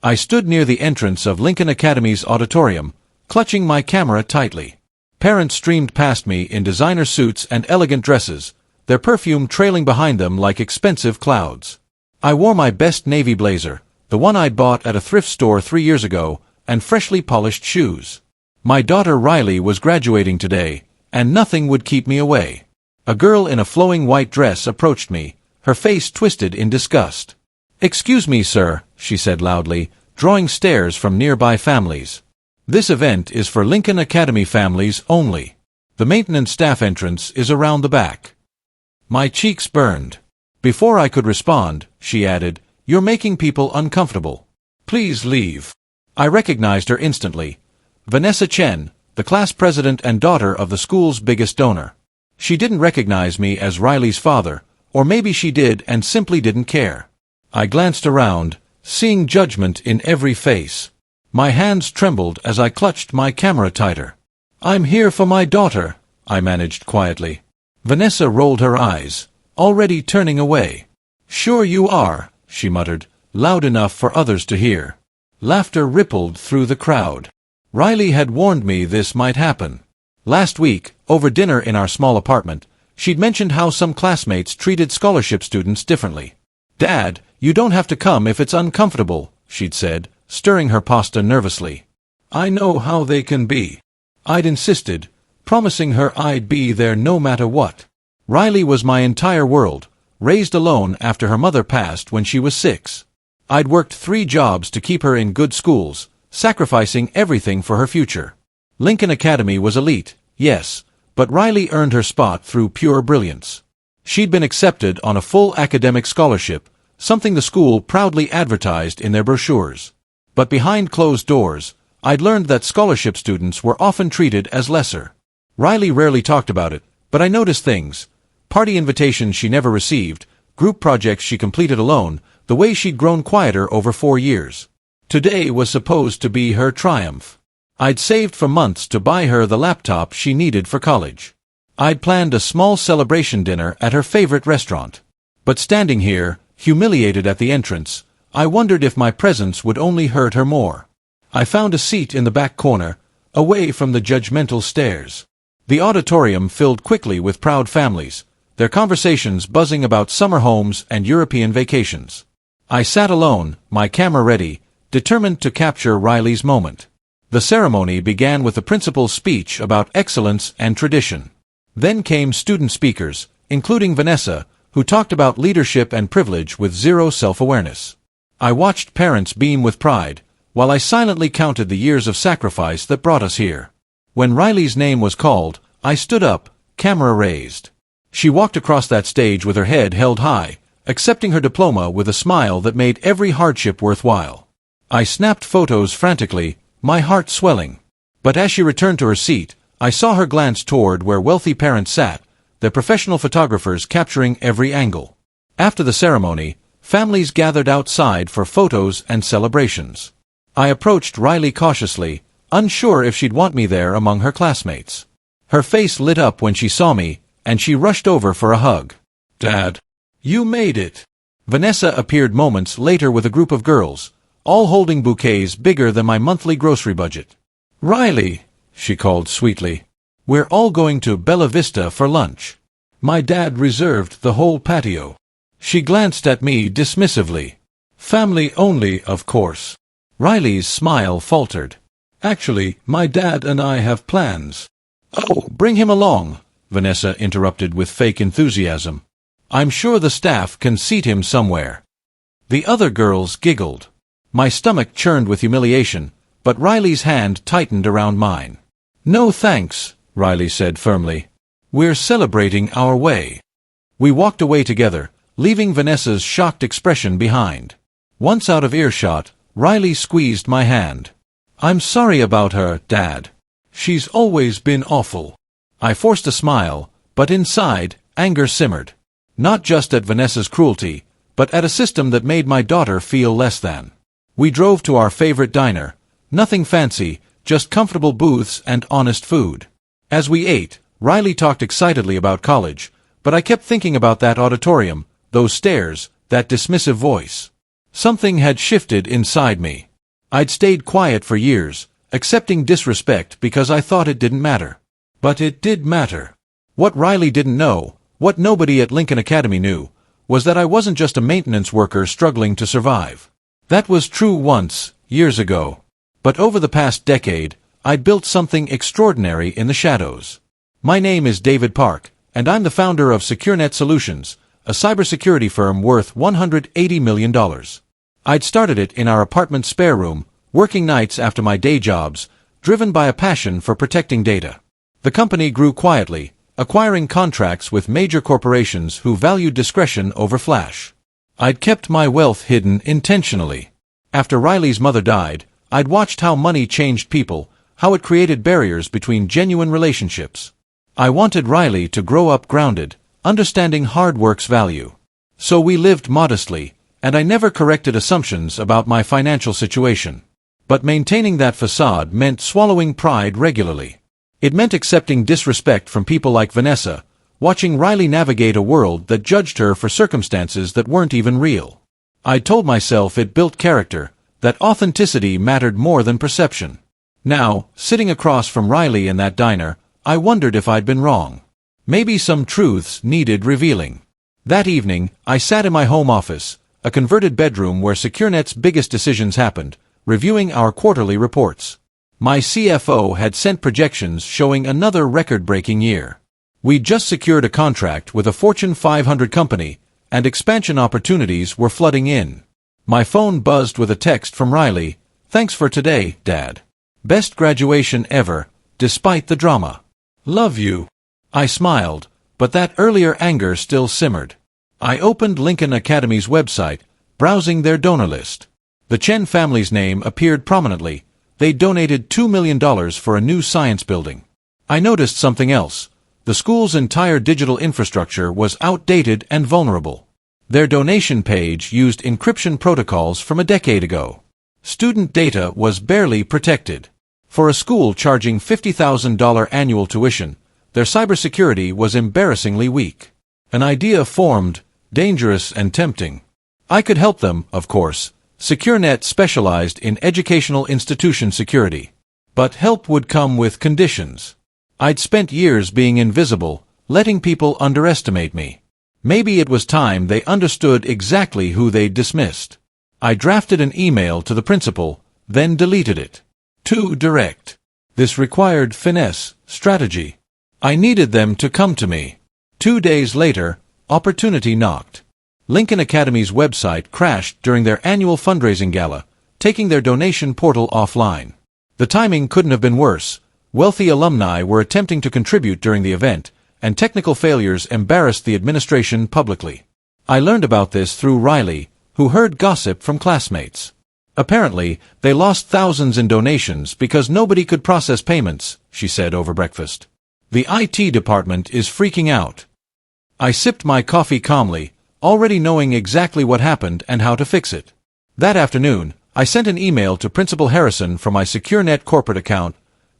I stood near the entrance of Lincoln Academy's auditorium, clutching my camera tightly. Parents streamed past me in designer suits and elegant dresses, their perfume trailing behind them like expensive clouds. I wore my best navy blazer, the one I'd bought at a thrift store 3 years ago, and freshly polished shoes. My daughter Riley was graduating today, and nothing would keep me away. A girl in a flowing white dress approached me, her face twisted in disgust. "Excuse me, sir," she said loudly, drawing stares from nearby families. "This event is for Lincoln Academy families only. The maintenance staff entrance is around the back." My cheeks burned. Before I could respond, she added, "You're making people uncomfortable. Please leave." I recognized her instantly. Vanessa Chen, the class president and daughter of the school's biggest donor. She didn't recognize me as Riley's father, or maybe she did and simply didn't care. I glanced around, seeing judgment in every face. My hands trembled as I clutched my camera tighter. "I'm here for my daughter," I managed quietly. Vanessa rolled her eyes, already turning away. "Sure you are," she muttered, loud enough for others to hear. Laughter rippled through the crowd. Riley had warned me this might happen. Last week, over dinner in our small apartment, she'd mentioned how some classmates treated scholarship students differently. "Dad, you don't have to come if it's uncomfortable," she'd said, stirring her pasta nervously. "I know how they can be." I'd insisted, promising her I'd be there no matter what. Riley was my entire world, raised alone after her mother passed when she was 6. I'd worked 3 jobs to keep her in good schools, sacrificing everything for her future. Lincoln Academy was elite, yes, but Riley earned her spot through pure brilliance. She'd been accepted on a full academic scholarship, something the school proudly advertised in their brochures. But behind closed doors, I'd learned that scholarship students were often treated as lesser. Riley rarely talked about it, but I noticed things. Party invitations she never received, group projects she completed alone, the way she'd grown quieter over 4 years. Today was supposed to be her triumph. I'd saved for months to buy her the laptop she needed for college. I'd planned a small celebration dinner at her favorite restaurant. But standing here, humiliated at the entrance, I wondered if my presence would only hurt her more. I found a seat in the back corner, away from the judgmental stares. The auditorium filled quickly with proud families, their conversations buzzing about summer homes and European vacations. I sat alone, my camera ready, determined to capture Riley's moment. The ceremony began with the principal's speech about excellence and tradition. Then came student speakers, including Vanessa, who talked about leadership and privilege with zero self-awareness. I watched parents beam with pride, while I silently counted the years of sacrifice that brought us here. When Riley's name was called, I stood up, camera raised. She walked across that stage with her head held high, accepting her diploma with a smile that made every hardship worthwhile. I snapped photos frantically, my heart swelling. But as she returned to her seat, I saw her glance toward where wealthy parents sat, their professional photographers capturing every angle. After the ceremony, families gathered outside for photos and celebrations. I approached Riley cautiously, unsure if she'd want me there among her classmates. Her face lit up when she saw me, and she rushed over for a hug. "Dad, you made it." Vanessa appeared moments later with a group of girls, all holding bouquets bigger than my monthly grocery budget. "Riley," she called sweetly, "we're all going to Bella Vista for lunch. My dad reserved the whole patio." She glanced at me dismissively. "Family only, of course." Riley's smile faltered. "Actually, my dad and I have plans." "Oh, bring him along," Vanessa interrupted with fake enthusiasm. "I'm sure the staff can seat him somewhere." The other girls giggled. My stomach churned with humiliation, but Riley's hand tightened around mine. "No thanks," Riley said firmly. "We're celebrating our way." We walked away together, leaving Vanessa's shocked expression behind. Once out of earshot, Riley squeezed my hand. "I'm sorry about her, Dad. She's always been awful." I forced a smile, but inside, anger simmered. Not just at Vanessa's cruelty, but at a system that made my daughter feel less than. We drove to our favorite diner. Nothing fancy, just comfortable booths and honest food. As we ate, Riley talked excitedly about college, but I kept thinking about that auditorium, those stares, that dismissive voice. Something had shifted inside me. I'd stayed quiet for years, accepting disrespect because I thought it didn't matter. But it did matter. What Riley didn't know, what nobody at Lincoln Academy knew, was that I wasn't just a maintenance worker struggling to survive. That was true once, years ago. But over the past decade, I'd built something extraordinary in the shadows. My name is David Park, and I'm the founder of SecureNet Solutions, a cybersecurity firm worth $180 million. I'd started it in our apartment spare room, working nights after my day jobs, driven by a passion for protecting data. The company grew quietly, acquiring contracts with major corporations who valued discretion over flash. I'd kept my wealth hidden intentionally. After Riley's mother died, I'd watched how money changed people, how it created barriers between genuine relationships. I wanted Riley to grow up grounded, understanding hard work's value. So we lived modestly, and I never corrected assumptions about my financial situation. But maintaining that facade meant swallowing pride regularly. It meant accepting disrespect from people like Vanessa, watching Riley navigate a world that judged her for circumstances that weren't even real. I told myself it built character, that authenticity mattered more than perception. Now, sitting across from Riley in that diner, I wondered if I'd been wrong. Maybe some truths needed revealing. That evening, I sat in my home office, a converted bedroom where SecureNet's biggest decisions happened, reviewing our quarterly reports. My CFO had sent projections showing another record-breaking year. We'd just secured a contract with a Fortune 500 company, and expansion opportunities were flooding in. My phone buzzed with a text from Riley. "Thanks for today, Dad. Best graduation ever, despite the drama. Love you." I smiled, but that earlier anger still simmered. I opened Lincoln Academy's website, browsing their donor list. The Chen family's name appeared prominently. They donated $2 million for a new science building. I noticed something else. The school's entire digital infrastructure was outdated and vulnerable. Their donation page used encryption protocols from a decade ago. Student data was barely protected. For a school charging $50,000 annual tuition, their cybersecurity was embarrassingly weak. An idea formed, dangerous and tempting. I could help them, of course. SecureNet specialized in educational institution security. But help would come with conditions. I'd spent years being invisible, letting people underestimate me. Maybe it was time they understood exactly who they'd dismissed. I drafted an email to the principal, then deleted it. Too direct. This required finesse, strategy. I needed them to come to me. 2 days later, opportunity knocked. Lincoln Academy's website crashed during their annual fundraising gala, taking their donation portal offline. The timing couldn't have been worse. Wealthy alumni were attempting to contribute during the event, and technical failures embarrassed the administration publicly. I learned about this through Riley, who heard gossip from classmates. Apparently, they lost thousands in donations because nobody could process payments, she said over breakfast. The IT department is freaking out. I sipped my coffee calmly, already knowing exactly what happened and how to fix it. That afternoon, I sent an email to Principal Harrison from my SecureNet corporate account.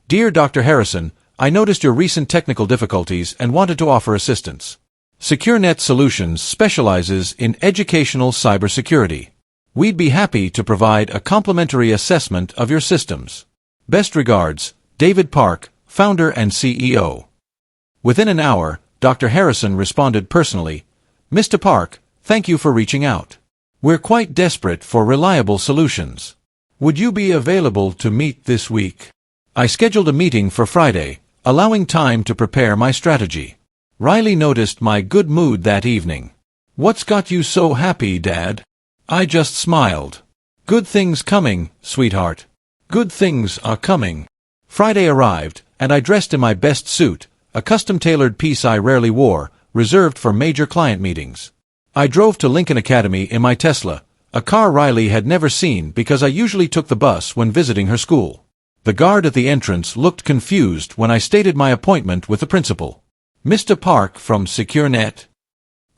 "Dear Dr. Harrison, I noticed your recent technical difficulties and wanted to offer assistance. SecureNet Solutions specializes in educational cybersecurity. We'd be happy to provide a complimentary assessment of your systems. Best regards, David Park, founder and CEO." Within an hour, Dr. Harrison responded personally, "Mr. Park, thank you for reaching out. We're quite desperate for reliable solutions. Would you be available to meet this week?" I scheduled a meeting for Friday, allowing time to prepare my strategy. Riley noticed my good mood that evening. "What's got you so happy, Dad?" I just smiled. "Good things coming, sweetheart. Good things are coming." Friday arrived, and I dressed in my best suit, a custom-tailored piece I rarely wore, reserved for major client meetings. I drove to Lincoln Academy in my Tesla, a car Riley had never seen because I usually took the bus when visiting her school. The guard at the entrance looked confused when I stated my appointment with the principal. "Mr. Park from SecureNet?"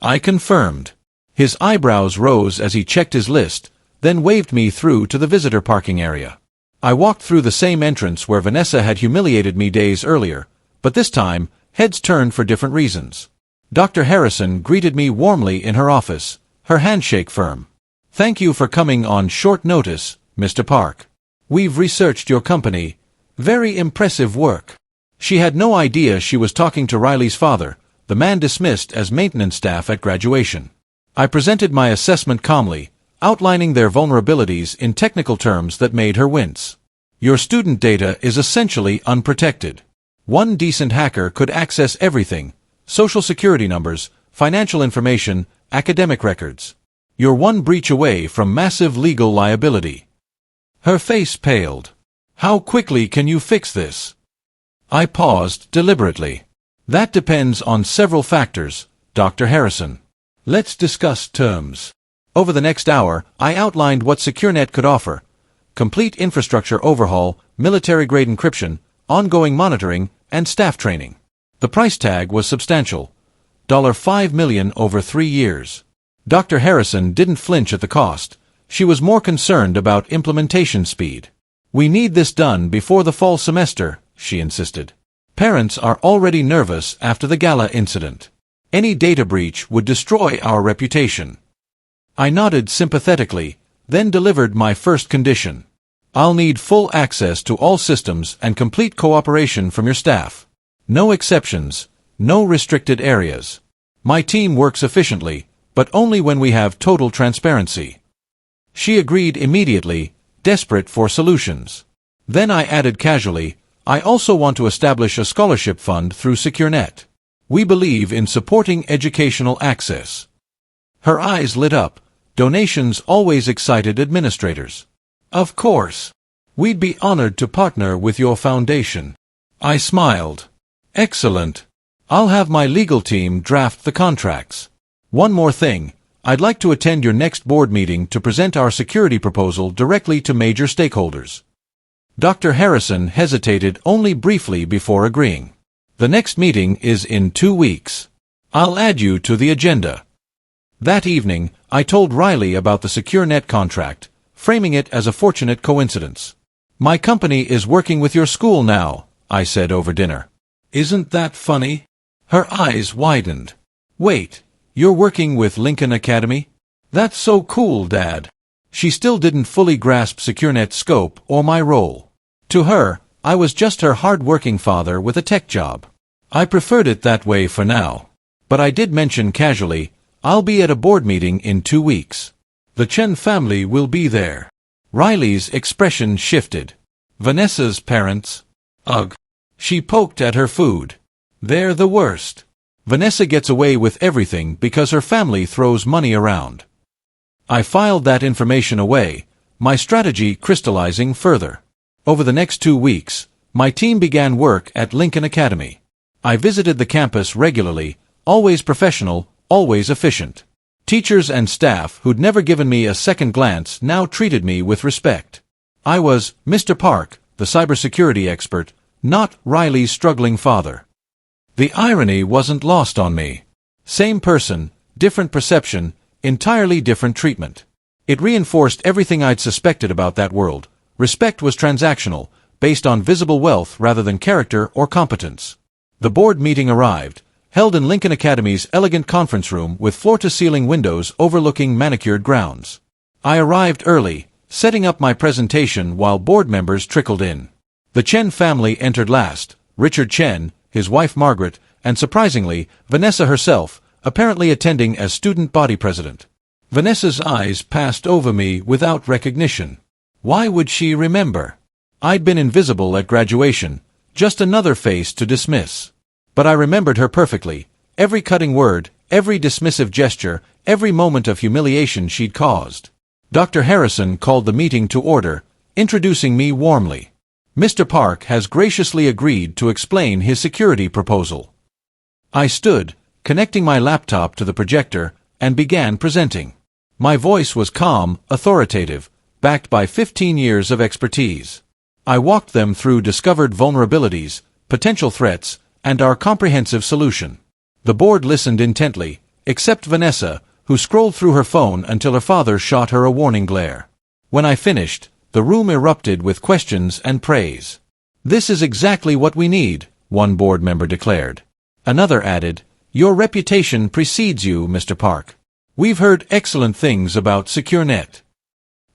I confirmed. His eyebrows rose as he checked his list, then waved me through to the visitor parking area. I walked through the same entrance where Vanessa had humiliated me days earlier, but this time, heads turned for different reasons. Dr. Harrison greeted me warmly in her office, her handshake firm. "Thank you for coming on short notice, Mr. Park. We've researched your company. Very impressive work. She had no idea she was talking to Riley's father, the man dismissed as maintenance staff at graduation. I presented my assessment calmly, outlining their vulnerabilities in technical terms that made her wince. Your student data is essentially unprotected. One decent hacker could access everything: social security numbers, financial information, academic records. You're one breach away from massive legal liability. Her face paled. How quickly can you fix this? I paused deliberately. That depends on several factors, Dr. Harrison. Let's discuss terms. Over the next hour, I outlined what SecureNet could offer: complete infrastructure overhaul, military-grade encryption, ongoing monitoring, and staff training. The price tag was substantial: $5 million over 3 years. Dr. Harrison didn't flinch at the cost. She was more concerned about implementation speed. We need this done before the fall semester, she insisted. Parents are already nervous after the gala incident. Any data breach would destroy our reputation. I nodded sympathetically, then delivered my first condition. I'll need full access to all systems and complete cooperation from your staff. No exceptions, no restricted areas. My team works efficiently, but only when we have total transparency. She agreed immediately, desperate for solutions. Then I added casually, I also want to establish a scholarship fund through SecureNet. We believe in supporting educational access. Her eyes lit up. Donations always excited administrators. Of course. We'd be honored to partner with your foundation. I smiled. Excellent. I'll have my legal team draft the contracts. One more thing. I'd like to attend your next board meeting to present our security proposal directly to major stakeholders. Dr. Harrison hesitated only briefly before agreeing. The next meeting is in 2 weeks. I'll add you to the agenda. That evening, I told Riley about the SecureNet contract, framing it as a fortunate coincidence. My company is working with your school now, I said over dinner. Isn't that funny? Her eyes widened. Wait, you're working with Lincoln Academy? That's so cool, Dad. She still didn't fully grasp SecureNet's scope or my role. To her, I was just her hard-working father with a tech job. I preferred it that way for now. But I did mention casually, I'll be at a board meeting in 2 weeks. The Chen family will be there. Riley's expression shifted. Vanessa's parents? Ugh. She poked at her food. They're the worst. Vanessa gets away with everything because her family throws money around. I filed that information away, my strategy crystallizing further. Over the next 2 weeks, my team began work at Lincoln Academy. I visited the campus regularly, always professional, always efficient. Teachers and staff who'd never given me a second glance now treated me with respect. I was Mr. Park, the cybersecurity expert, not Riley's struggling father. The irony wasn't lost on me. Same person, different perception, entirely different treatment. It reinforced everything I'd suspected about that world. Respect was transactional, based on visible wealth rather than character or competence. The board meeting arrived, held in Lincoln Academy's elegant conference room with floor-to-ceiling windows overlooking manicured grounds. I arrived early, setting up my presentation while board members trickled in. The Chen family entered last: Richard Chen, his wife Margaret, and surprisingly, Vanessa herself, apparently attending as student body president. Vanessa's eyes passed over me without recognition. Why would she remember? I'd been invisible at graduation, just another face to dismiss. But I remembered her perfectly, every cutting word, every dismissive gesture, every moment of humiliation she'd caused. Dr. Harrison called the meeting to order, introducing me warmly. Mr. Park has graciously agreed to explain his security proposal. I stood, connecting my laptop to the projector, and began presenting. My voice was calm, authoritative, backed by 15 years of expertise. I walked them through discovered vulnerabilities, potential threats, and our comprehensive solution. The board listened intently, except Vanessa, who scrolled through her phone until her father shot her a warning glare. When I finished, the room erupted with questions and praise. "This is exactly what we need," one board member declared. Another added, "Your reputation precedes you, Mr. Park. We've heard excellent things about SecureNet."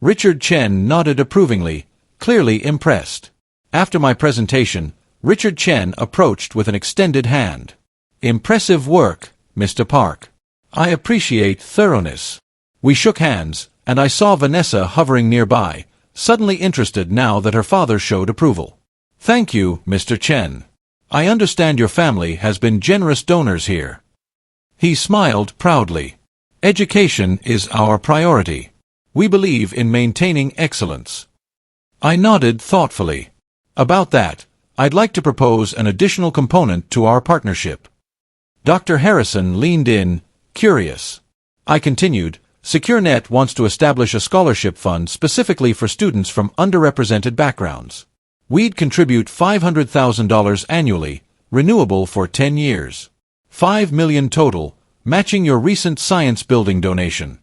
Richard Chen nodded approvingly, clearly impressed. After my presentation, Richard Chen approached with an extended hand. "Impressive work, Mr. Park. I appreciate thoroughness." We shook hands, and I saw Vanessa hovering nearby, suddenly interested now that her father showed approval. "Thank you, Mr. Chen. I understand your family has been generous donors here." He smiled proudly. "Education is our priority. We believe in maintaining excellence." I nodded thoughtfully. "About that, I'd like to propose an additional component to our partnership." Dr. Harrison leaned in, curious. I continued, SecureNet wants to establish a scholarship fund specifically for students from underrepresented backgrounds. We'd contribute $500,000 annually, renewable for 10 years. $5 million total, matching your recent science building donation.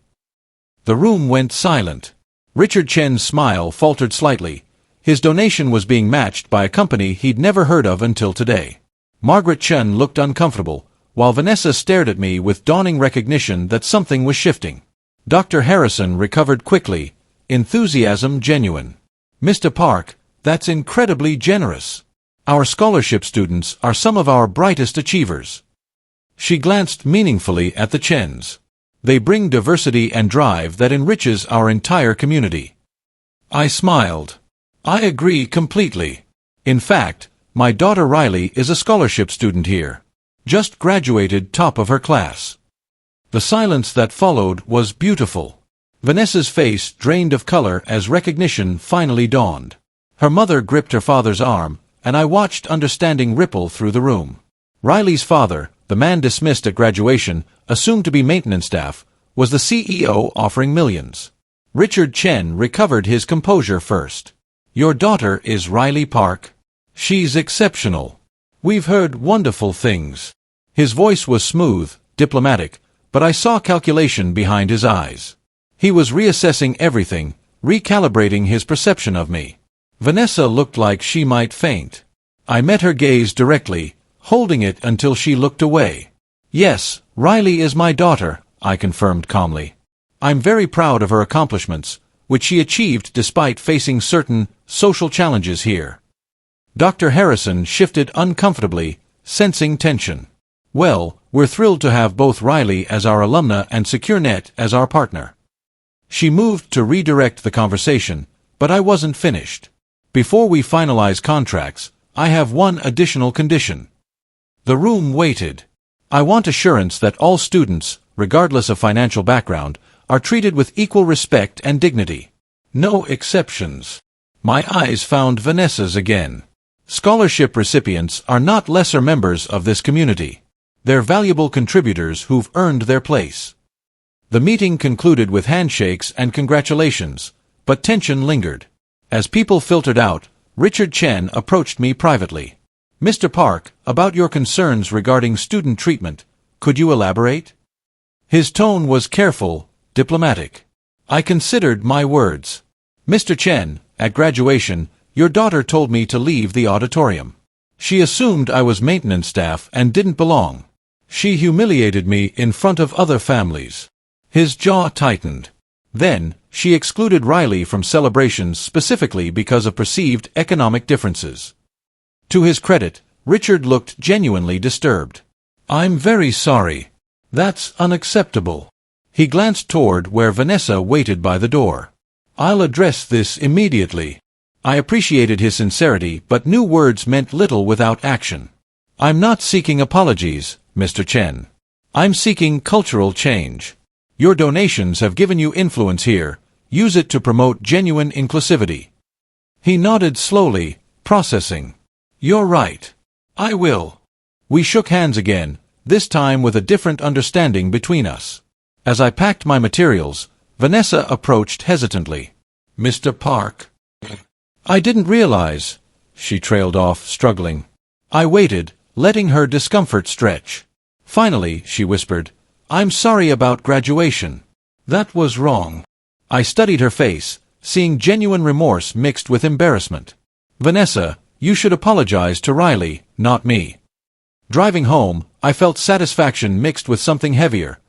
The room went silent. Richard Chen's smile faltered slightly. His donation was being matched by a company he'd never heard of until today. Margaret Chen looked uncomfortable, while Vanessa stared at me with dawning recognition that something was shifting. Dr. Harrison recovered quickly, enthusiasm genuine. "Mr. Park, that's incredibly generous. Our scholarship students are some of our brightest achievers." She glanced meaningfully at the Chens. "They bring diversity and drive that enriches our entire community." I smiled. "I agree completely. In fact, my daughter Riley is a scholarship student here. Just graduated top of her class." The silence that followed was beautiful. Vanessa's face drained of color as recognition finally dawned. Her mother gripped her father's arm, and I watched understanding ripple through the room. Riley's father, the man dismissed at graduation, assumed to be maintenance staff, was the CEO offering millions. Richard Chen recovered his composure first. "Your daughter is Riley Park. She's exceptional. We've heard wonderful things." His voice was smooth, diplomatic, but I saw calculation behind his eyes. He was reassessing everything, recalibrating his perception of me. Vanessa looked like she might faint. I met her gaze directly, holding it until she looked away. "Yes, Riley is my daughter," I confirmed calmly. "I'm very proud of her accomplishments, which she achieved despite facing certain social challenges here." Dr. Harrison shifted uncomfortably, sensing tension. "Well, we're thrilled to have both Riley as our alumna and SecureNet as our partner." She moved to redirect the conversation, but I wasn't finished. "Before we finalize contracts, I have one additional condition." The room waited. "I want assurance that all students, regardless of financial background, are treated with equal respect and dignity. No exceptions." My eyes found Vanessa's again. "Scholarship recipients are not lesser members of this community. They're valuable contributors who've earned their place." The meeting concluded with handshakes and congratulations, but tension lingered. As people filtered out, Richard Chen approached me privately. "Mr. Park, about your concerns regarding student treatment, could you elaborate?" His tone was careful, diplomatic. I considered my words. "Mr. Chen, at graduation, your daughter told me to leave the auditorium. She assumed I was maintenance staff and didn't belong. She humiliated me in front of other families." His jaw tightened. "Then, she excluded Riley from celebrations specifically because of perceived economic differences." To his credit, Richard looked genuinely disturbed. "I'm very sorry. That's unacceptable." He glanced toward where Vanessa waited by the door. "I'll address this immediately." I appreciated his sincerity, but new words meant little without action. "I'm not seeking apologies, Mr. Chen. I'm seeking cultural change. Your donations have given you influence here. Use it to promote genuine inclusivity." He nodded slowly, processing. "You're right. I will." We shook hands again, this time with a different understanding between us. As I packed my materials, Vanessa approached hesitantly. "Mr. Park." "I didn't realize," she trailed off, struggling. I waited, letting her discomfort stretch. Finally, she whispered, "I'm sorry about graduation. That was wrong." I studied her face, seeing genuine remorse mixed with embarrassment. "Vanessa, you should apologize to Riley, not me." Driving home, I felt satisfaction mixed with something heavier.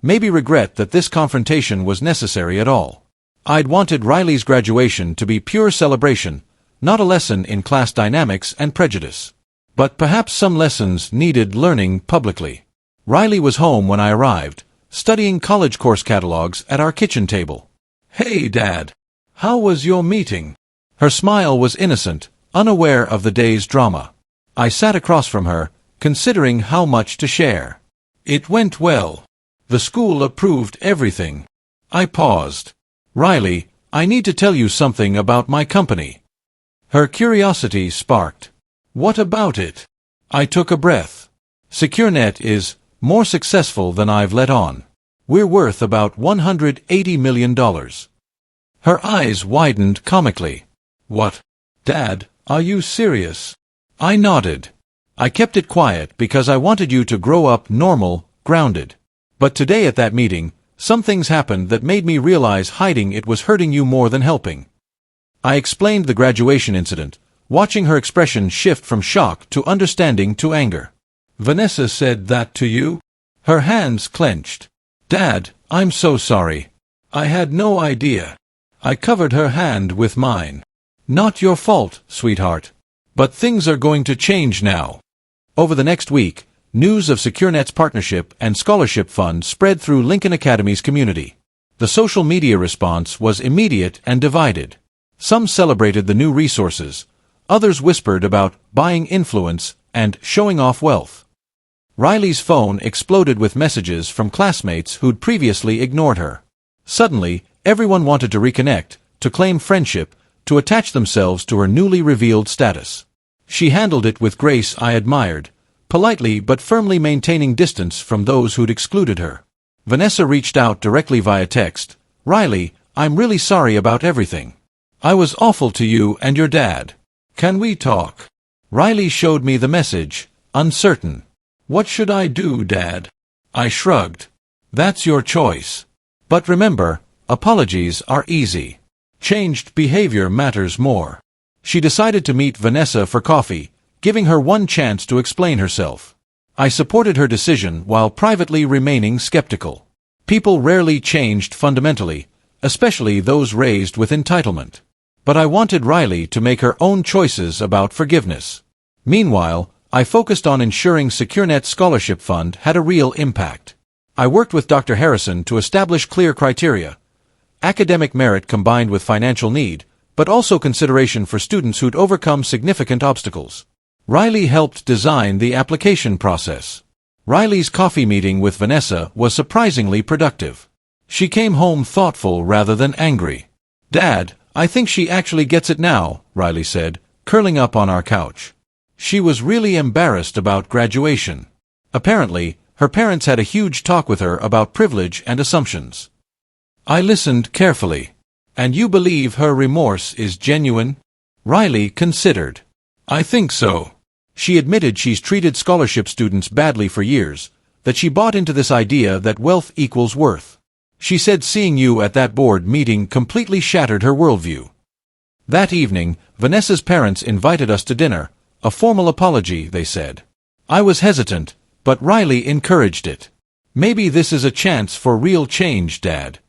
Maybe regret that this confrontation was necessary at all. I'd wanted Riley's graduation to be pure celebration, not a lesson in class dynamics and prejudice. But perhaps some lessons needed learning publicly. Riley was home when I arrived, studying college course catalogs at our kitchen table. "Hey, Dad. How was your meeting?" Her smile was innocent, unaware of the day's drama. I sat across from her, considering how much to share. "It went well. The school approved everything." I paused. "Riley, I need to tell you something about my company." Her curiosity sparked. "What about it?" I took a breath. "SecureNet is more successful than I've let on. We're worth about $180 million. Her eyes widened comically. "What? Dad, are you serious?" I nodded. "I kept it quiet because I wanted you to grow up normal, grounded. But today at that meeting, some things happened that made me realize hiding it was hurting you more than helping." I explained the graduation incident, watching her expression shift from shock to understanding to anger. "Vanessa said that to you?" Her hands clenched. "Dad, I'm so sorry. I had no idea." I covered her hand with mine. "Not your fault, sweetheart. But things are going to change now." Over the next week, news of SecureNet's partnership and scholarship fund spread through Lincoln Academy's community. The social media response was immediate and divided. Some celebrated the new resources. Others whispered about buying influence and showing off wealth. Riley's phone exploded with messages from classmates who'd previously ignored her. Suddenly, everyone wanted to reconnect, to claim friendship, to attach themselves to her newly revealed status. She handled it with grace I admired, politely but firmly maintaining distance from those who'd excluded her. Vanessa reached out directly via text. "Riley, I'm really sorry about everything. I was awful to you and your dad. Can we talk?" Riley showed me the message, uncertain. "What should I do, Dad?" I shrugged. "That's your choice. But remember, apologies are easy. Changed behavior matters more." She decided to meet Vanessa for coffee, giving her one chance to explain herself. I supported her decision while privately remaining skeptical. People rarely changed fundamentally, especially those raised with entitlement. But I wanted Riley to make her own choices about forgiveness. Meanwhile, I focused on ensuring SecureNet's scholarship fund had a real impact. I worked with Dr. Harrison to establish clear criteria: academic merit combined with financial need, but also consideration for students who'd overcome significant obstacles. Riley helped design the application process. Riley's coffee meeting with Vanessa was surprisingly productive. She came home thoughtful rather than angry. "Dad, I think she actually gets it now," Riley said, curling up on our couch. She was really embarrassed about graduation. Apparently, her parents had a huge talk with her about privilege and assumptions. I listened carefully. "And you believe her remorse is genuine?" Riley considered. "I think so. She admitted she's treated scholarship students badly for years, that she bought into this idea that wealth equals worth. She said seeing you at that board meeting completely shattered her worldview." That evening, Vanessa's parents invited us to dinner, a formal apology, they said. I was hesitant, but Riley encouraged it. "Maybe this is a chance for real change, Dad."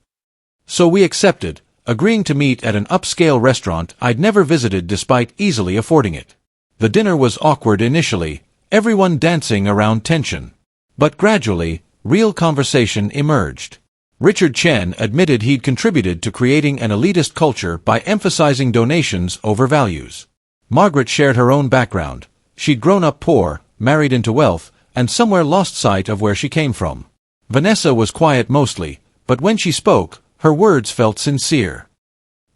So we accepted, agreeing to meet at an upscale restaurant I'd never visited despite easily affording it. The dinner was awkward initially, everyone dancing around tension. But gradually, real conversation emerged. Richard Chen admitted he'd contributed to creating an elitist culture by emphasizing donations over values. Margaret shared her own background. She'd grown up poor, married into wealth, and somewhere lost sight of where she came from. Vanessa was quiet mostly, but when she spoke, her words felt sincere.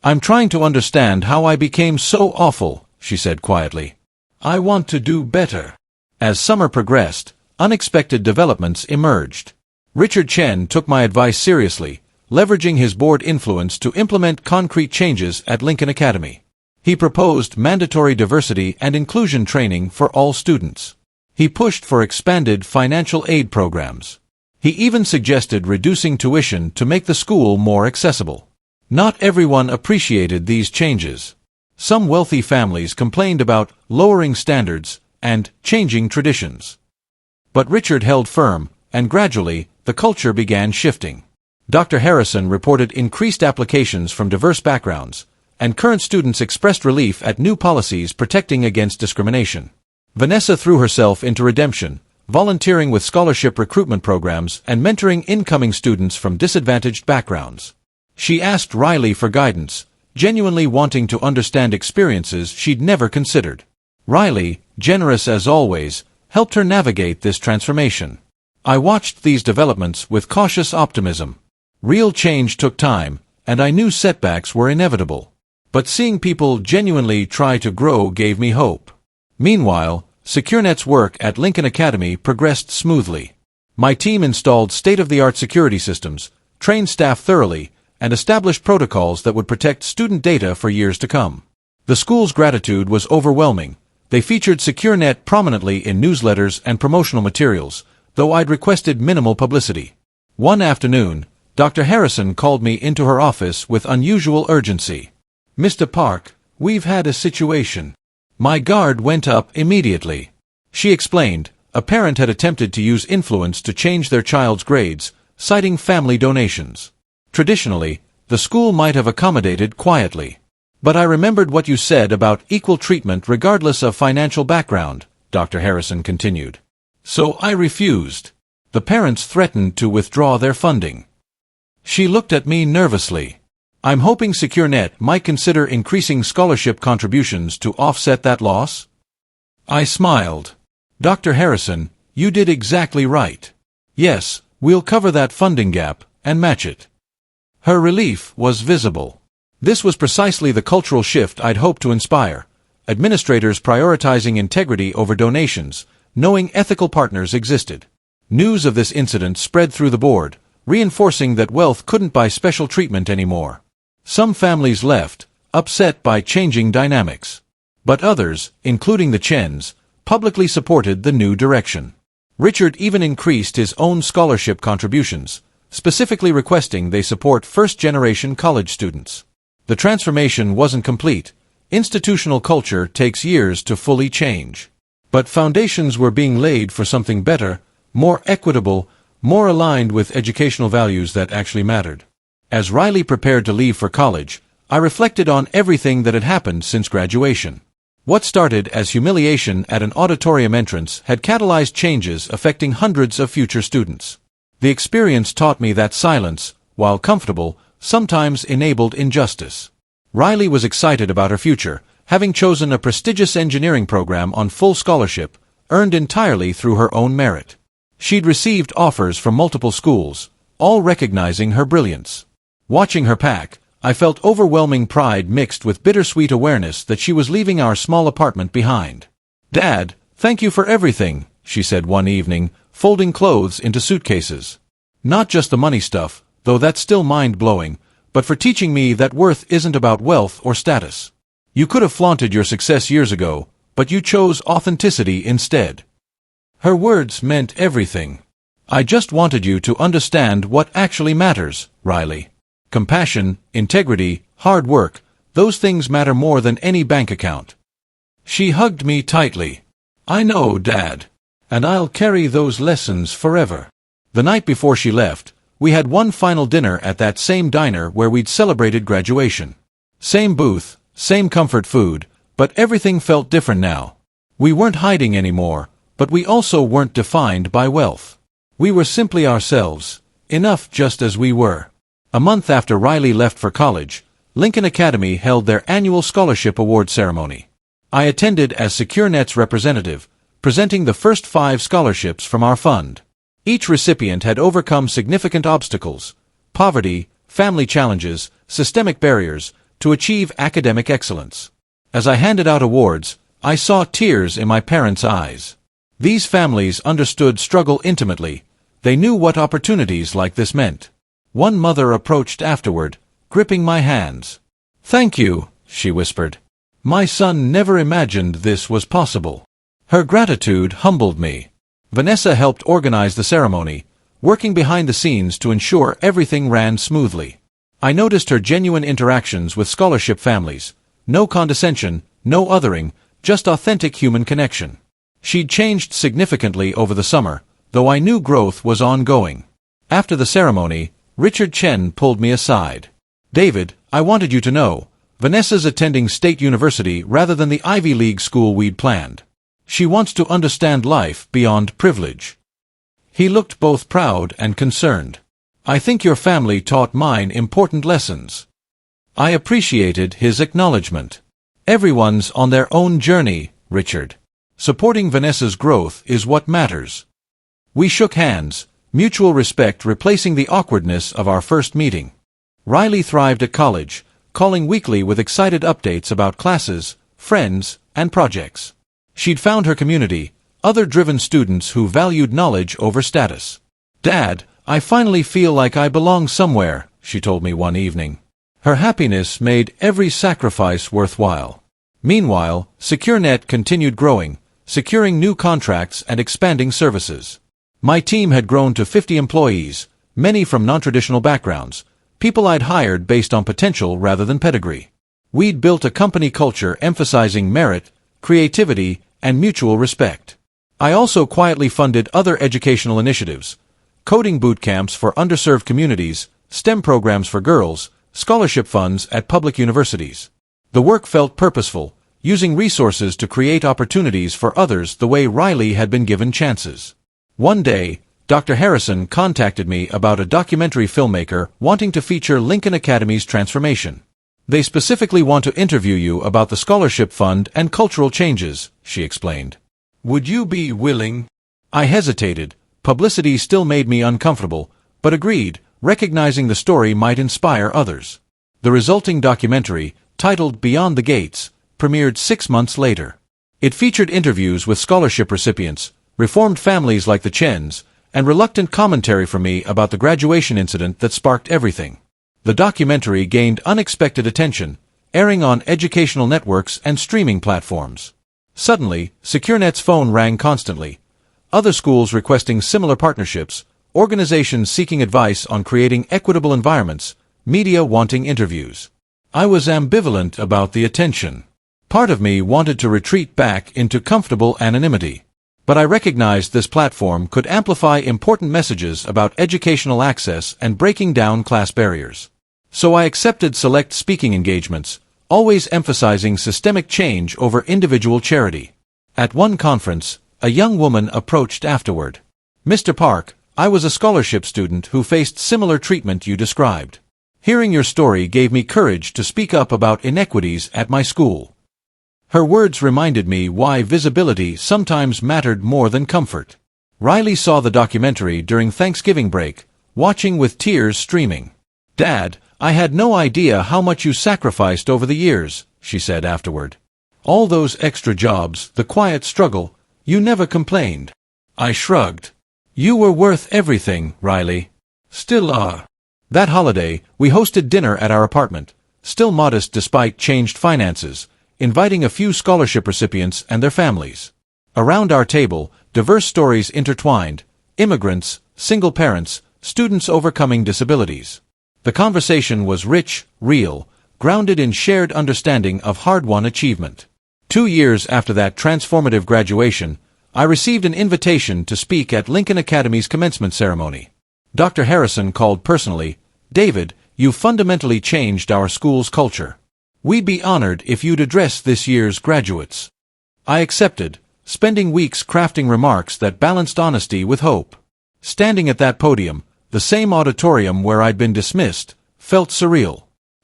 "I'm trying to understand how I became so awful," she said quietly. "I want to do better." As summer progressed, unexpected developments emerged. Richard Chen took my advice seriously, leveraging his board influence to implement concrete changes at Lincoln Academy. He proposed mandatory diversity and inclusion training for all students. He pushed for expanded financial aid programs. He even suggested reducing tuition to make the school more accessible. Not everyone appreciated these changes. Some wealthy families complained about lowering standards and changing traditions. But Richard held firm, and gradually, the culture began shifting. Dr. Harrison reported increased applications from diverse backgrounds, and current students expressed relief at new policies protecting against discrimination. Vanessa threw herself into redemption, volunteering with scholarship recruitment programs and mentoring incoming students from disadvantaged backgrounds. She asked Riley for guidance, genuinely wanting to understand experiences she'd never considered. Riley, generous as always, helped her navigate this transformation. I watched these developments with cautious optimism. Real change took time, and I knew setbacks were inevitable. But seeing people genuinely try to grow gave me hope. Meanwhile, SecureNet's work at Lincoln Academy progressed smoothly. My team installed state-of-the-art security systems, trained staff thoroughly, and established protocols that would protect student data for years to come. The school's gratitude was overwhelming. They featured SecureNet prominently in newsletters and promotional materials, though I'd requested minimal publicity. One afternoon, Dr. Harrison called me into her office with unusual urgency. "Mr. Park, we've had a situation." My guard went up immediately. She explained, a parent had attempted to use influence to change their child's grades, citing family donations. Traditionally, the school might have accommodated quietly. "But I remembered what you said about equal treatment regardless of financial background," Dr. Harrison continued. "So I refused." The parents threatened to withdraw their funding. She looked at me nervously. "I'm hoping SecureNet might consider increasing scholarship contributions to offset that loss?" I smiled. "Dr. Harrison, you did exactly right. Yes, we'll cover that funding gap and match it." Her relief was visible. This was precisely the cultural shift I'd hoped to inspire. Administrators prioritizing integrity over donations, knowing ethical partners existed. News of this incident spread through the board, reinforcing that wealth couldn't buy special treatment anymore. Some families left, upset by changing dynamics. But others, including the Chens, publicly supported the new direction. Richard even increased his own scholarship contributions, specifically requesting they support first-generation college students. The transformation wasn't complete. Institutional culture takes years to fully change. But foundations were being laid for something better, more equitable, more aligned with educational values that actually mattered. As Riley prepared to leave for college, I reflected on everything that had happened since graduation. What started as humiliation at an auditorium entrance had catalyzed changes affecting hundreds of future students. The experience taught me that silence, while comfortable, sometimes enabled injustice. Riley was excited about her future, having chosen a prestigious engineering program on full scholarship, earned entirely through her own merit. She'd received offers from multiple schools, all recognizing her brilliance. Watching her pack, I felt overwhelming pride mixed with bittersweet awareness that she was leaving our small apartment behind. "Dad, thank you for everything," she said one evening, folding clothes into suitcases. "Not just the money stuff, though that's still mind-blowing, but for teaching me that worth isn't about wealth or status. You could have flaunted your success years ago, but you chose authenticity instead." Her words meant everything. "I just wanted you to understand what actually matters, Riley. Compassion, integrity, hard work, those things matter more than any bank account." She hugged me tightly. "I know, Dad. And I'll carry those lessons forever." The night before she left, we had one final dinner at that same diner where we'd celebrated graduation. Same booth, same comfort food, but everything felt different now. We weren't hiding anymore, but we also weren't defined by wealth. We were simply ourselves, enough just as we were. A month after Riley left for college, Lincoln Academy held their annual scholarship award ceremony. I attended as SecureNet's representative, presenting the first 5 scholarships from our fund. Each recipient had overcome significant obstacles, poverty, family challenges, systemic barriers, to achieve academic excellence. As I handed out awards, I saw tears in my parents' eyes. These families understood struggle intimately. They knew what opportunities like this meant. One mother approached afterward, gripping my hands. "Thank you," she whispered. "My son never imagined this was possible." Her gratitude humbled me. Vanessa helped organize the ceremony, working behind the scenes to ensure everything ran smoothly. I noticed her genuine interactions with scholarship families. No condescension, no othering, just authentic human connection. She'd changed significantly over the summer, though I knew growth was ongoing. After the ceremony, Richard Chen pulled me aside. "David, I wanted you to know, Vanessa's attending State University rather than the Ivy League school we'd planned. She wants to understand life beyond privilege." He looked both proud and concerned. "I think your family taught mine important lessons." I appreciated his acknowledgement. "Everyone's on their own journey, Richard. Supporting Vanessa's growth is what matters." We shook hands, mutual respect replacing the awkwardness of our first meeting. Riley thrived at college, calling weekly with excited updates about classes, friends, and projects. She'd found her community, other driven students who valued knowledge over status. "Dad, I finally feel like I belong somewhere," she told me one evening. Her happiness made every sacrifice worthwhile. Meanwhile, SecureNet continued growing, securing new contracts and expanding services. My team had grown to 50 employees, many from non-traditional backgrounds, people I'd hired based on potential rather than pedigree. We'd built a company culture emphasizing merit, creativity, and mutual respect. I also quietly funded other educational initiatives, coding boot camps for underserved communities, STEM programs for girls, scholarship funds at public universities. The work felt purposeful, using resources to create opportunities for others the way Riley had been given chances. One day, Dr. Harrison contacted me about a documentary filmmaker wanting to feature Lincoln Academy's transformation. "They specifically want to interview you about the scholarship fund and cultural changes," she explained. "Would you be willing?" I hesitated. Publicity still made me uncomfortable, but agreed, recognizing the story might inspire others. The resulting documentary, titled Beyond the Gates, premiered 6 months later. It featured interviews with scholarship recipients, reformed families like the Chens, and reluctant commentary from me about the graduation incident that sparked everything. The documentary gained unexpected attention, airing on educational networks and streaming platforms. Suddenly, SecureNet's phone rang constantly. Other schools requesting similar partnerships, organizations seeking advice on creating equitable environments, media wanting interviews. I was ambivalent about the attention. Part of me wanted to retreat back into comfortable anonymity. But I recognized this platform could amplify important messages about educational access and breaking down class barriers. So I accepted select speaking engagements, always emphasizing systemic change over individual charity. At one conference, a young woman approached afterward. "Mr. Park, I was a scholarship student who faced similar treatment you described. Hearing your story gave me courage to speak up about inequities at my school." Her words reminded me why visibility sometimes mattered more than comfort. Riley saw the documentary during Thanksgiving break, watching with tears streaming. "Dad, I had no idea how much you sacrificed over the years," she said afterward. "All those extra jobs, the quiet struggle, you never complained." I shrugged. "You were worth everything, Riley. Still are." That holiday, we hosted dinner at our apartment, still modest despite changed finances, inviting a few scholarship recipients and their families. Around our table, diverse stories intertwined: immigrants, single parents, students overcoming disabilities. The conversation was rich, real, grounded in shared understanding of hard-won achievement. 2 years after that transformative graduation, I received an invitation to speak at Lincoln Academy's commencement ceremony. Dr. Harrison called personally, "David, you fundamentally changed our school's culture. We'd be honored if you'd address this year's graduates." I accepted, spending weeks crafting remarks that balanced honesty with hope. Standing at that podium, the same auditorium where I'd been dismissed, felt surreal.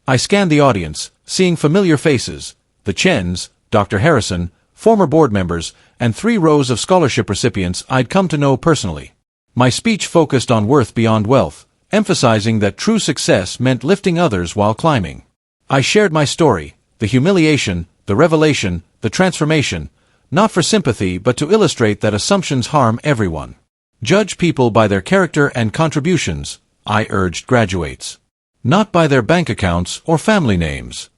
I scanned the audience, seeing familiar faces: the Chens, Dr. Harrison, former board members, and 3 rows of scholarship recipients I'd come to know personally. My speech focused on worth beyond wealth, emphasizing that true success meant lifting others while climbing. I shared my story, the humiliation, the revelation, the transformation, not for sympathy but to illustrate that assumptions harm everyone. "Judge people by their character and contributions," I urged graduates. "Not by their bank accounts or family names."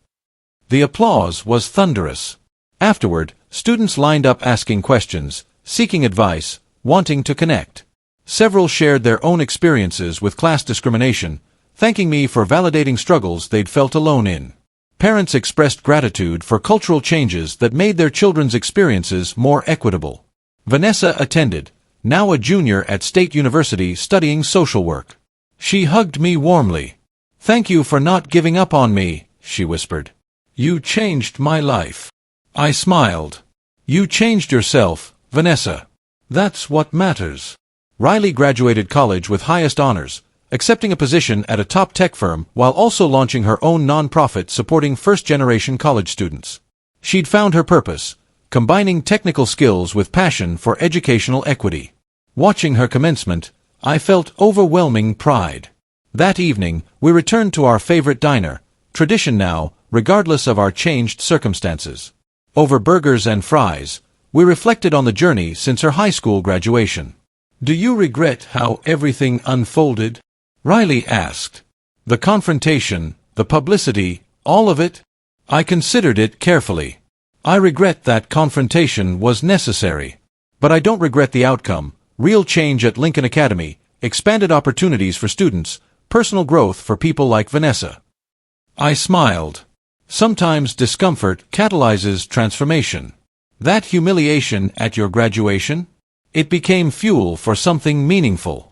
The applause was thunderous. Afterward, students lined up asking questions, seeking advice, wanting to connect. Several shared their own experiences with class discrimination, thanking me for validating struggles they'd felt alone in. Parents expressed gratitude for cultural changes that made their children's experiences more equitable. Vanessa attended, now a junior at State University studying social work. She hugged me warmly. "Thank you for not giving up on me," she whispered. "You changed my life." I smiled. "You changed yourself, Vanessa. That's what matters." Riley graduated college with highest honors, accepting a position at a top tech firm while also launching her own non-profit supporting first-generation college students. She'd found her purpose, combining technical skills with passion for educational equity. Watching her commencement, I felt overwhelming pride. That evening, we returned to our favorite diner, tradition now, regardless of our changed circumstances. Over burgers and fries, we reflected on the journey since her high school graduation. "Do you regret how everything unfolded?" Riley asked. "The confrontation, the publicity, all of it?" I considered it carefully. "I regret that confrontation was necessary. But I don't regret the outcome: real change at Lincoln Academy, expanded opportunities for students, personal growth for people like Vanessa." I smiled. Sometimes discomfort catalyzes transformation. That humiliation at your graduation? It became fuel for something meaningful.